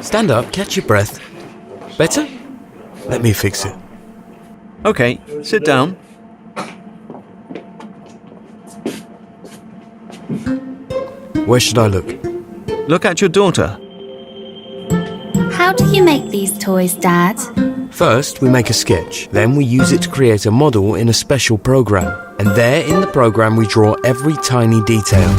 Stand up, catch your breath. Better? Let me fix it. Okay, sit down. Where should I look? Look at your daughter. How do you make these toys, Dad? First, we make a sketch. Then we use it to create a model in a special program. And there in the program we draw every tiny detail.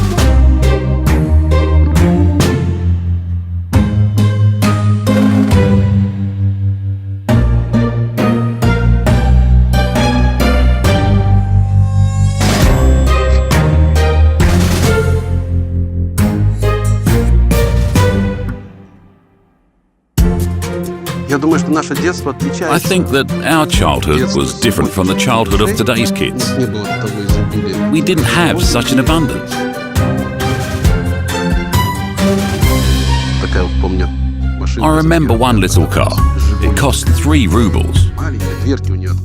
I think that our childhood was different from the childhood of today's kids. We didn't have such an abundance. I remember one little car. It cost 3 rubles.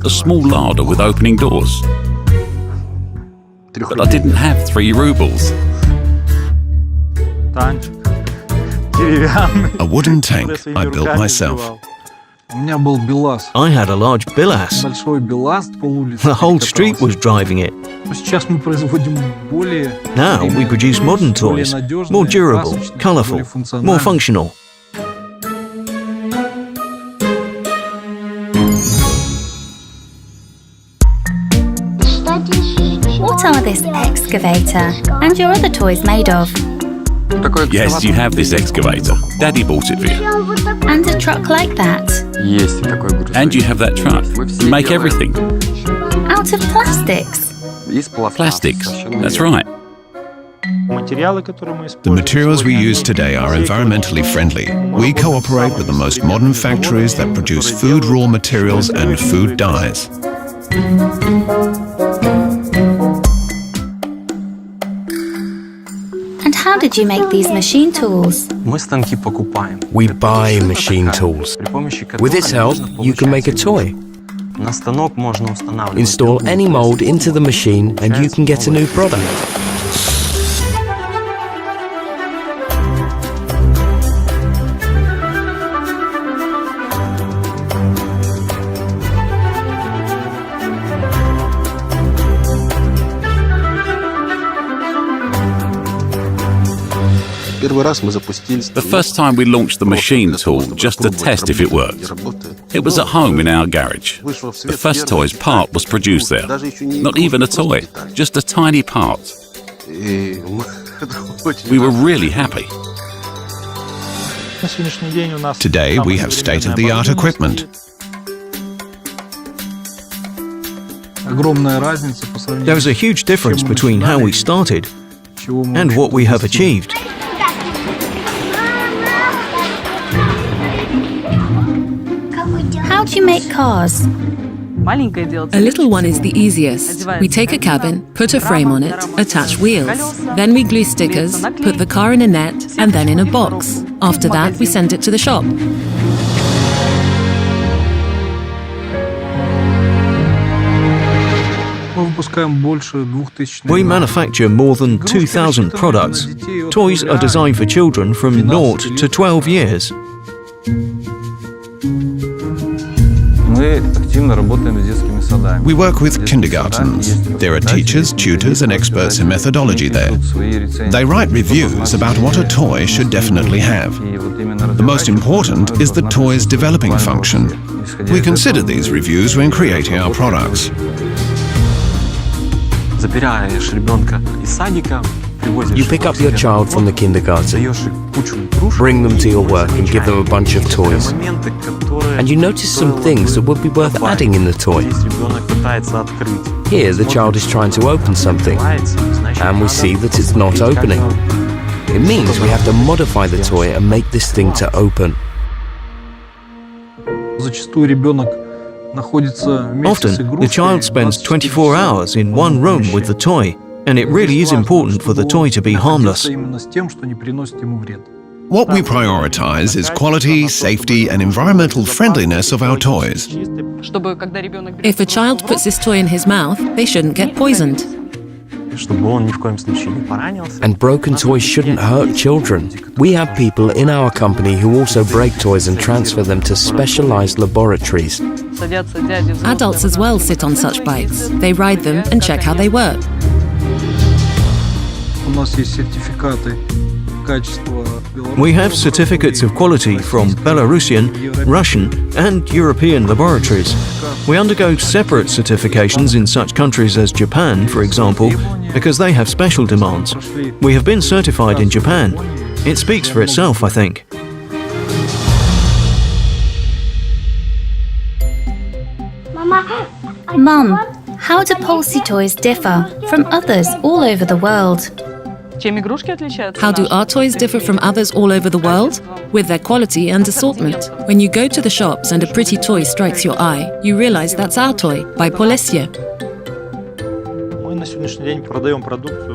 A small Lada with opening doors. But I didn't have 3 rubles. A wooden tank I built myself. I had a large Belarus. The whole street was driving it. Now we produce modern toys, more durable, colourful, more functional. What are this excavator and your other toys made of? Yes, you have this excavator. Daddy bought it for you. And a truck like that? And you have that truck. We make everything. Out of plastics? Plastics, that's right. The materials we use today are environmentally friendly. We cooperate with the most modern factories that produce food raw materials and food dyes. And how did you make these machine tools? We buy machine tools. With its help, you can make a toy. Install any mold into the machine and you can get a new product. The first time we launched the machine tool just to test if it worked. It was at home in our garage. The first toy's part was produced there. Not even a toy, just a tiny part. We were really happy. Today we have state-of-the-art equipment. There is a huge difference between how we started and what we have achieved. How do you make cars? A little one is the easiest. We take a cabin, put a frame on it, attach wheels. Then we glue stickers, put the car in a net, and then in a box. After that, we send it to the shop. We manufacture more than 2,000 products. Toys are designed for children from 0 to 12 years. We work with kindergartens. There are teachers, tutors and experts in methodology there. They write reviews about what a toy should definitely have. The most important is the toy's developing function. We consider these reviews when creating our products. You pick up your child from the kindergarten, bring them to your work and give them a bunch of toys. And you notice some things that would be worth adding in the toy. Here the child is trying to open something, and we see that it's not opening. It means we have to modify the toy and make this thing to open. Often, the child spends 24 hours in one room with the toy, and it really is important for the toy to be harmless. What we prioritize is quality, safety and environmental friendliness of our toys. If a child puts this toy in his mouth, they shouldn't get poisoned. And broken toys shouldn't hurt children. We have people in our company who also break toys and transfer them to specialized laboratories. Adults as well sit on such bikes. They ride them and check how they work. We have certificates of quality from Belarusian, Russian and European laboratories. We undergo separate certifications in such countries as Japan, for example, because they have special demands. We have been certified in Japan. It speaks for itself, I think. Mum, how do Polesie Toys differ from others all over the world? How do our toys differ from others all over the world? With their quality and assortment. When you go to the shops and a pretty toy strikes your eye, you realize that's our toy, by Polesie.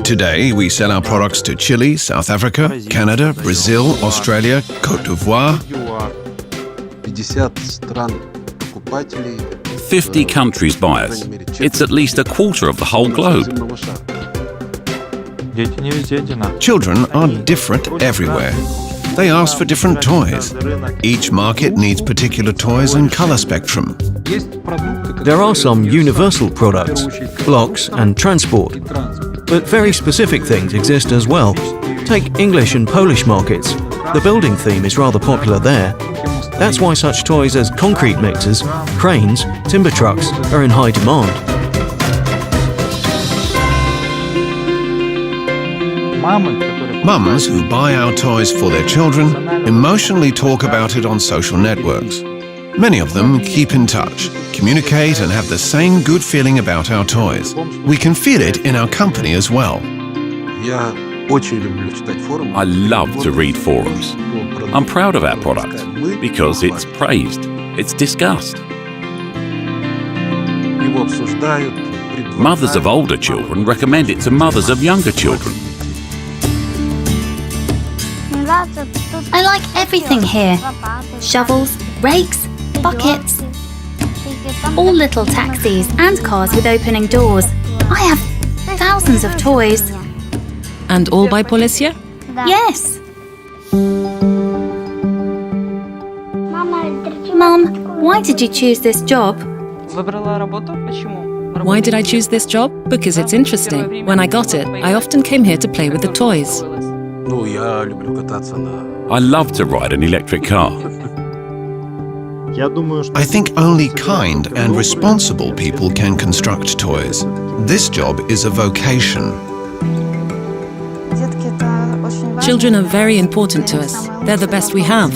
Today, we sell our products to Chile, South Africa, Canada, Brazil, Australia, Côte d'Ivoire. 50 countries buy us. It's at least a quarter of the whole globe. Children are different everywhere. They ask for different toys. Each market needs particular toys and color spectrum. There are some universal products, blocks and transport. But very specific things exist as well. Take English and Polish markets. The building theme is rather popular there. That's why such toys as concrete mixers, cranes, timber trucks are in high demand. Mums who buy our toys for their children emotionally talk about it on social networks. Many of them keep in touch, communicate and have the same good feeling about our toys. We can feel it in our company as well. I love to read forums. I'm proud of our product because it's praised, it's discussed. Mothers of older children recommend it to mothers of younger children. I like everything here. Shovels, rakes, buckets. All little taxis and cars with opening doors. I have thousands of toys. And all by Polesie? Yes. Mum, why did you choose this job? Why did I choose this job? Because it's interesting. When I got it, I often came here to play with the toys. I love to ride an electric car. I think only kind and responsible people can construct toys. This job is a vocation. Children are very important to us. They're the best we have.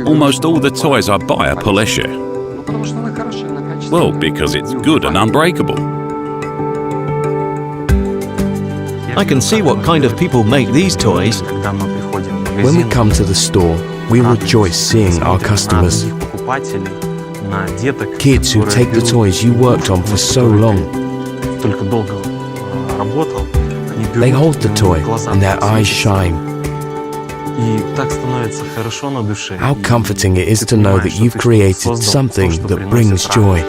Almost all the toys I buy are Polesie. Well, because it's good and unbreakable. I can see what kind of people make these toys. When we come to the store, we rejoice seeing our customers. Kids who take the toys you worked on for so long. They hold the toy and their eyes shine. How comforting it is to know that you've created something that brings joy.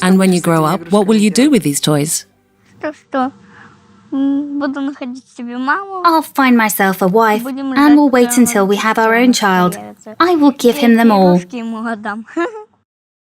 And when you grow up, what will you do with these toys? I'll find myself a wife and we'll wait until we have our own child. I will give him them all.